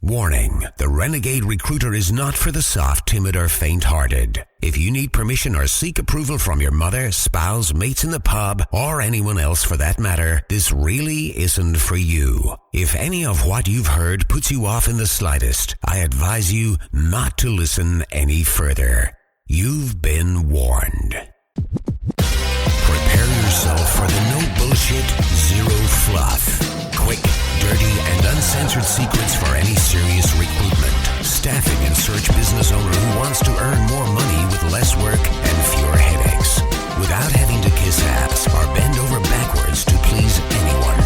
Warning, the Renegade Recruiter is not for the soft, timid, or faint-hearted. If you need permission or seek approval from your mother, spouse, mates in the pub, or anyone else for that matter, this really isn't for you. If any of what you've heard puts you off in the slightest, I advise you not to listen any further. You've been warned. Prepare yourself for the no bullshit, zero fluff. Quick, dirty, and uncensored secrets for any serious recruitment, staffing, and search business owner who wants to earn more money with less work and fewer headaches, without having to kiss ass or bend over backwards to please anyone.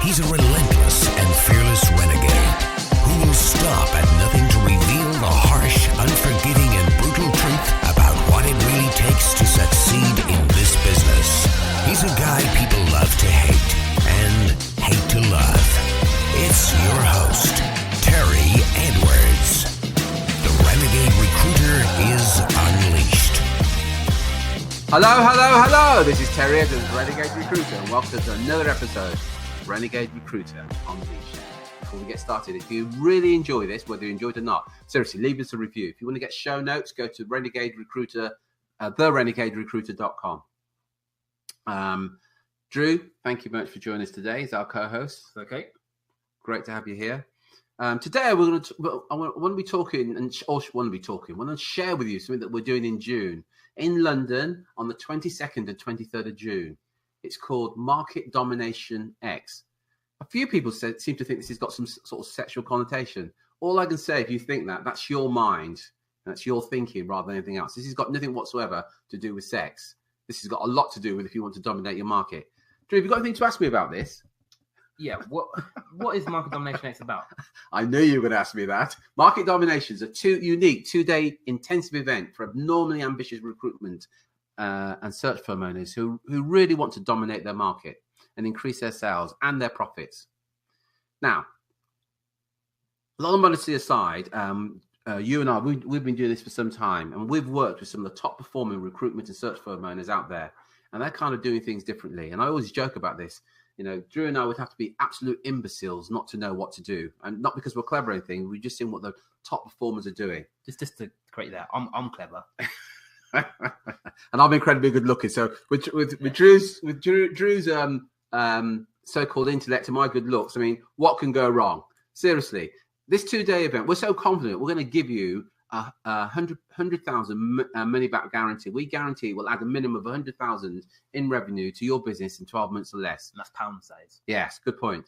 He's a relentless and fearless renegade who will stop at nothing to reveal the harsh, unforgiving, and brutal truth about what it really takes to succeed in this business. He's a guy people love to hate and hate to love. It's your host, Terry Edwards. The Renegade Recruiter is unleashed. Hello. This is Terry Edwards, Renegade Recruiter, and welcome to another episode of Renegade Recruiter Unleashed. Before we get started, if you really enjoy this, whether you enjoy it or not, seriously, leave us a review. If you want to get show notes, go to Renegade Recruiter, therenegaderecruiter.com. Drew, thank you very much for joining us today as our co-host. Okay. Great to have you here. Today, I want to share with you something that we're doing in June in London on the 22nd and 23rd of June. It's called Domination X. A few people seem to think this has got some sort of sexual connotation. All I can say, if you think that's your mind, that's your thinking rather than anything else. This has got nothing whatsoever to do with sex. This has got a lot to do with if you want to dominate your market. Drew, have you got anything to ask me about this? Yeah, what is Market Domination X about? I knew you were going to ask me that. Market Domination is a two-day intensive event for abnormally ambitious recruitment and search firm owners who really want to dominate their market and increase their sales and their profits. Now, a lot of modesty aside, you and I, we've been doing this for some time, and we've worked with some of the top performing recruitment and search firm owners out there, and they're kind of doing things differently. And I always joke about this. You know, Drew and I would have to be absolute imbeciles not to know what to do, and not because we're clever or anything. We've just seen what the top performers are doing. Just to create that, I'm clever, and I'm incredibly good looking. So with Drew's so-called intellect and my good looks, I mean, what can go wrong? Seriously, this 2-day event, we're so confident we're going to give you a 100,000 money back guarantee. We guarantee we'll add a minimum of 100,000 in revenue to your business in 12 months or less. And that's pound size. Yes, good point.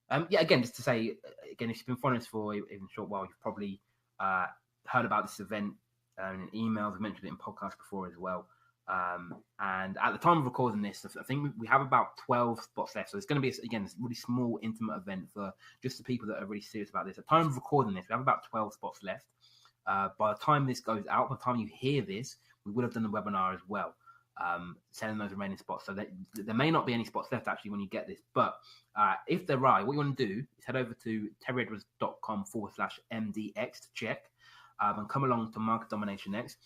Again, just to say, again, if you've been following us for even a short while, you've probably heard about this event in emails. I've mentioned it in podcasts before as well. And at the time of recording this, I think we have about 12 spots left. So it's going to be, again, this really small, intimate event for just the people that are really serious about this. At the time of recording this, we have about 12 spots left. By the time this goes out, by the time you hear this, we would have done the webinar as well, selling those remaining spots. So there may not be any spots left actually when you get this. But if there are, what you want to do is head over to terryedwards.com/MDX to check and come along to Market Domination X.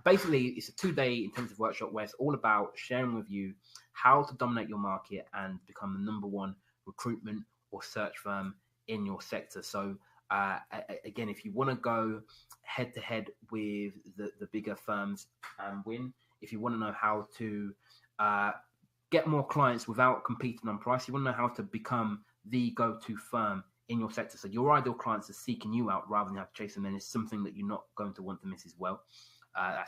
Basically, it's a 2-day intensive workshop where it's all about sharing with you how to dominate your market and become the number one recruitment or search firm in your sector. So again, if you want to go head to head with the bigger firms and win, if you want to know how to get more clients without competing on price, you want to know how to become the go-to firm in your sector. So your ideal clients are seeking you out rather than have to chase them, then it's something that you're not going to want to miss as well.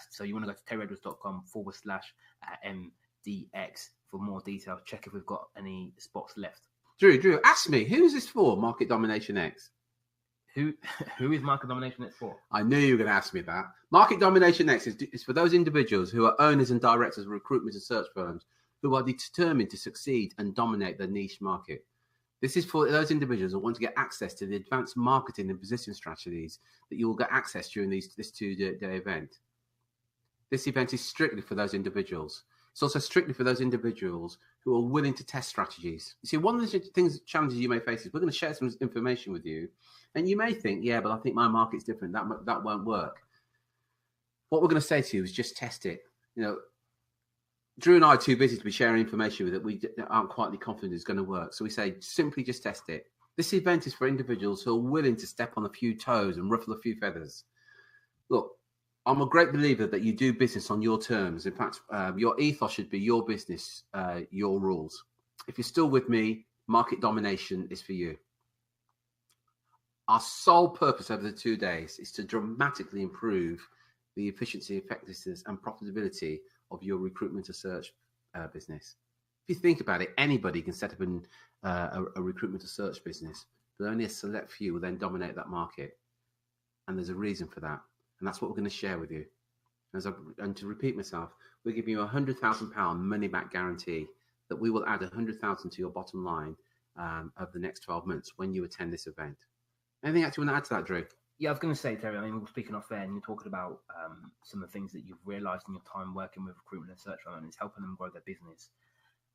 So you want to go to terryedwards.com/MDX for more details. Check if we've got any spots left. Drew, ask me, who is this for, Market Domination X? Who is Market Domination X for? I knew you were going to ask me that. Market Domination X is for those individuals who are owners and directors of recruitment and search firms who are determined to succeed and dominate their niche market. This is for those individuals who want to get access to the advanced marketing and position strategies that you will get access during this 2-day event. This event is strictly for those individuals. It's also strictly for those individuals who are willing to test strategies. You see, one of the challenges you may face is we're going to share some information with you, and you may think, yeah, but I think my market's different. That won't work. What we're going to say to you is just test it. You know, Drew and I are too busy to be sharing information with it we aren't quite confident it's going to work. So we say, simply just test it. This event is for individuals who are willing to step on a few toes and ruffle a few feathers. Look, I'm a great believer that you do business on your terms. In fact, your ethos should be your business, your rules. If you're still with me, market domination is for you. Our sole purpose over the 2 days is to dramatically improve the efficiency, effectiveness, and profitability of your recruitment to search business. If you think about it, anybody can set up a recruitment to search business, but only a select few will then dominate that market. And there's a reason for that. And that's what we're going to share with you. And to repeat myself, we're giving you £100,000 money back guarantee that we will add 100,000 to your bottom line over the next 12 months when you attend this event. Anything else you want to add to that, Drew? Yeah, I was going to say, Terry, I mean, we were speaking off there and you're talking about some of the things that you've realized in your time working with recruitment and search firms, and it's helping them grow their business.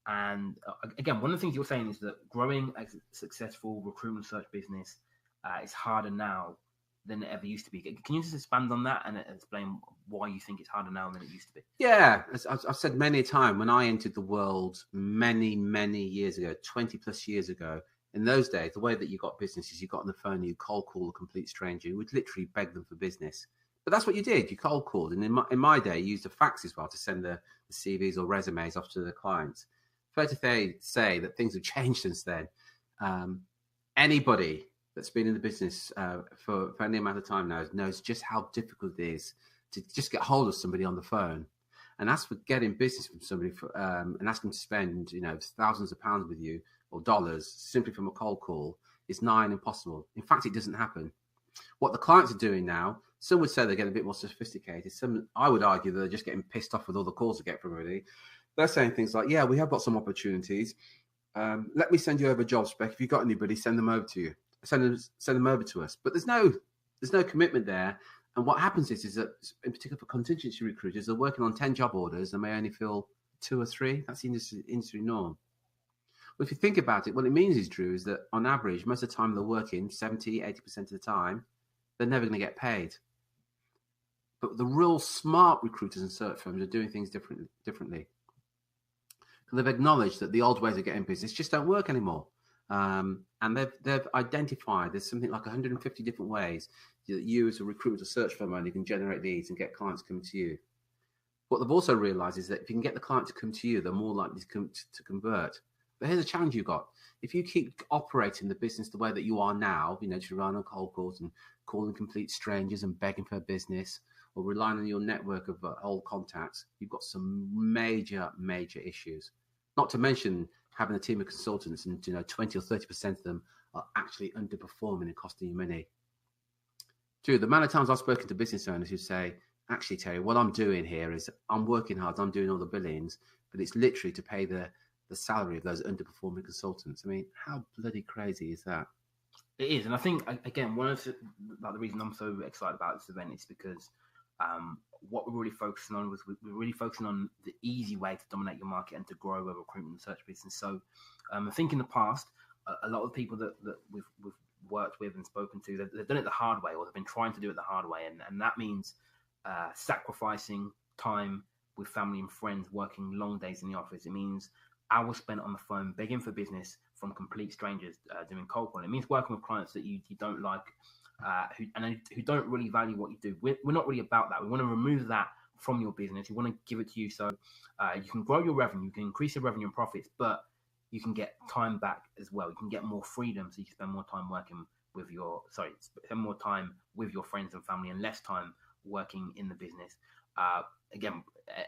And again, one of the things you're saying is that growing a successful recruitment search business is harder now than it ever used to be. Can you just expand on that and explain why you think it's harder now than it used to be? Yeah, as I've said many a time, when I entered the world many, many years ago, 20 plus years ago, in those days, the way that you got business is you got on the phone and you cold call a complete stranger. You would literally beg them for business. But that's what you did. You cold called. And in my day, you used a fax as well to send the CVs or resumes off to the clients. Fair to say that things have changed since then. Anybody that's been in the business for any amount of time now knows just how difficult it is to just get hold of somebody on the phone. And as for getting business from somebody and ask them to spend, thousands of pounds with you or dollars simply from a cold call, is nigh impossible. In fact, it doesn't happen. What the clients are doing now, some would say they're getting a bit more sophisticated. Some, I would argue, that they're just getting pissed off with all the calls they get from everybody. They're saying things like, yeah, we have got some opportunities. Let me send you over a job spec. If you've got anybody, send them over to you. Send them over to us. But there's no commitment there. And what happens is that, in particular for contingency recruiters, they're working on 10 job orders and may only fill 2 or 3. That's the industry norm. Well, if you think about it, what it means is, Drew, is that on average, most of the time they're working 70, 80% of the time, they're never going to get paid. But the real smart recruiters and search firms are doing things differently. They've acknowledged that the old ways of getting business just don't work anymore. And they've identified there's something like 150 different ways that you as a recruiter or search firm owner can generate leads and get clients coming to you. What they've also realized is that if you can get the client to come to you, they're more likely to convert. But here's a challenge you've got. If you keep operating the business the way that you are now, to rely on cold calls and calling complete strangers and begging for business, or relying on your network of old contacts, you've got some major, major issues. Not to mention having a team of consultants and 20 or 30% of them are actually underperforming and costing you money. Drew, the amount of times I've spoken to business owners who say, actually, Terry, what I'm doing here is I'm working hard, I'm doing all the billings, but it's literally to pay the salary of those underperforming consultants. I mean, how bloody crazy is that? It is. And I think, again, one of the reason I'm so excited about this event is because what we're really focusing on we're really focusing on the easy way to dominate your market and to grow a recruitment and search business. So I think in the past, a lot of people that we've worked with and spoken to, they've done it the hard way, or they've been trying to do it the hard way. And that means sacrificing time with family and friends, working long days in the office. It means hours spent on the phone begging for business from complete strangers, doing cold calling. It means working with clients that you don't like, who don't really value what you do. We're not really about that. We want to remove that from your business. We want to give it to you so you can grow your revenue, you can increase your revenue and profits, but you can get time back as well. You can get more freedom, so you can spend more time spend more time with your friends and family and less time working in the business. Again,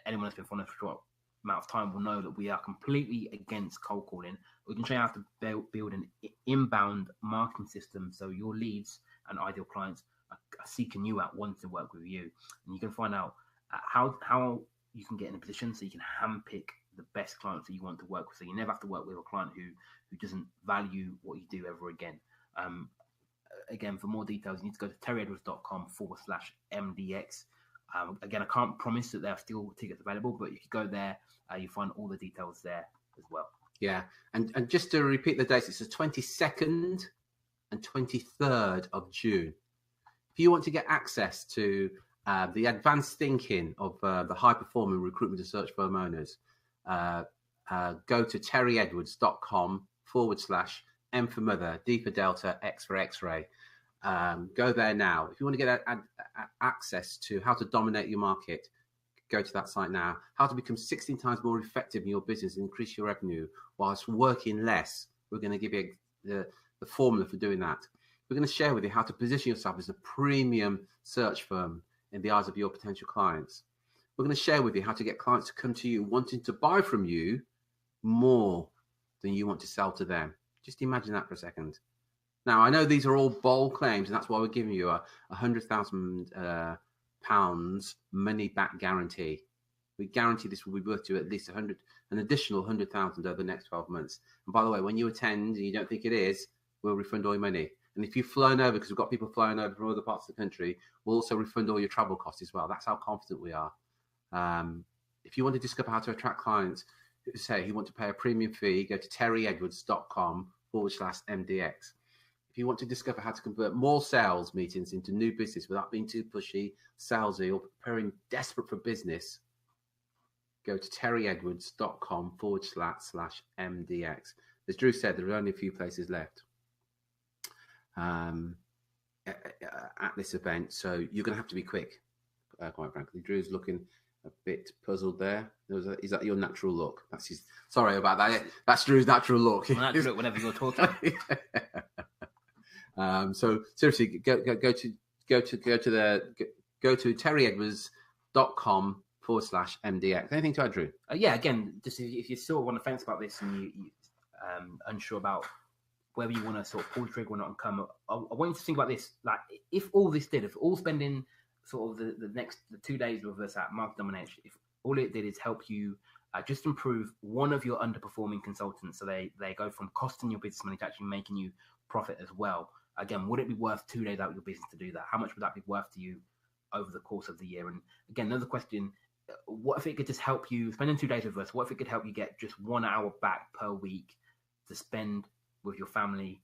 anyone that's been following for a short amount of time will know that we are completely against cold calling. We can show you how to build an inbound marketing system so your leads and ideal clients are seeking you out, wanting to work with you. And you can find out how you can get in a position so you can handpick the best clients that you want to work with. So you never have to work with a client who doesn't value what you do ever again. Again, for more details, you need to go to terryedwards.com/MDX. Again, I can't promise that there are still tickets available, but if you go there, you find all the details there as well. Yeah, and just to repeat the dates, it's the 22nd and 23rd of June. If you want to get access to the advanced thinking of the high-performing recruitment and search firm owners, go to terryedwards.com M for mother, D for Delta, X for X-ray. Go there now. If you want to get access to how to dominate your market, go to that site now. How to become 16 times more effective in your business and increase your revenue whilst working less. We're going to give you the formula for doing that. We're going to share with you how to position yourself as a premium search firm in the eyes of your potential clients. We're going to share with you how to get clients to come to you wanting to buy from you more than you want to sell to them. Just imagine that for a second. Now, I know these are all bold claims, and that's why we're giving you a £100,000 money back guarantee. We guarantee this will be worth to at least an additional 100,000 over the next 12 months. And by the way, when you attend and you don't think it is, we'll refund all your money. And if you've flown over, because we've got people flying over from other parts of the country, we'll also refund all your travel costs as well. That's how confident we are. If you want to discover how to attract clients who want to pay a premium fee, go to terryedwards.com/MDX. If you want to discover how to convert more sales meetings into new business without being too pushy, salesy, or preparing desperate for business, go to terryedwards.com/MDX. As Drew said, there are only a few places left at this event, so you're going to have to be quick, quite frankly. Drew's looking a bit puzzled there. Is that your natural look? That's his. Sorry about that. That's Drew's natural look. Natural look whenever you're talking. So seriously, go to terryedwards.com/MDX. Anything to add, Drew? Yeah, again, just if you're still on the fence about this and you unsure about whether you want to sort of pull the trigger or not and come, I want you to think about this. Like, if all spending sort of the 2 days with us at Market Domination, if all it did is help you just improve one of your underperforming consultants, so they go from costing your business money to actually making you profit as well. Again, would it be worth 2 days out of your business to do that? How much would that be worth to you over the course of the year? And again, another question, what if it could just help you, spending 2 days with us, what if it could help you get just 1 hour back per week to spend with your family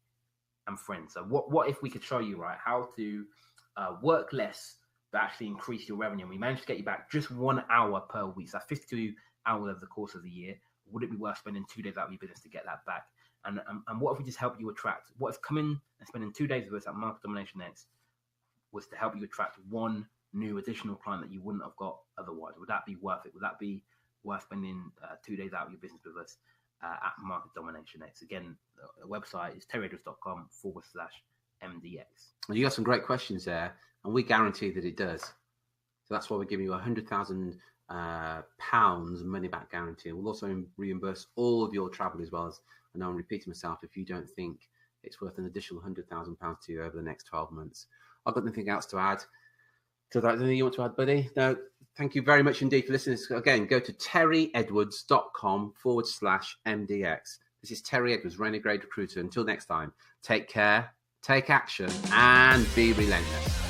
and friends? So what if we could show you, right, how to work less but actually increase your revenue? And we managed to get you back just 1 hour per week. So that's 52 hours over the course of the year. Would it be worth spending 2 days out of your business to get that back? And what if we just help you attract? What if coming and spending 2 days with us at Market Domination X was to help you attract one new additional client that you wouldn't have got otherwise? Would that be worth it? Would that be worth spending 2 days out of your business with us at Market Domination X? Again, the website is terryedwards.com/MDX. Well, you got some great questions there, and we guarantee that it does. So that's why we're giving you £100,000 money back guarantee. We'll also reimburse all of your travel as well as, I know I'm repeating myself, if you don't think it's worth an additional £100,000 to you over the next 12 months. I've got nothing else to add to that. Anything you want to add, buddy? No. Thank you very much indeed for listening. Again, go to terryedwards.com/MDX. This is Terry Edwards, Renegade Recruiter. Until next time, take care, take action, and be relentless.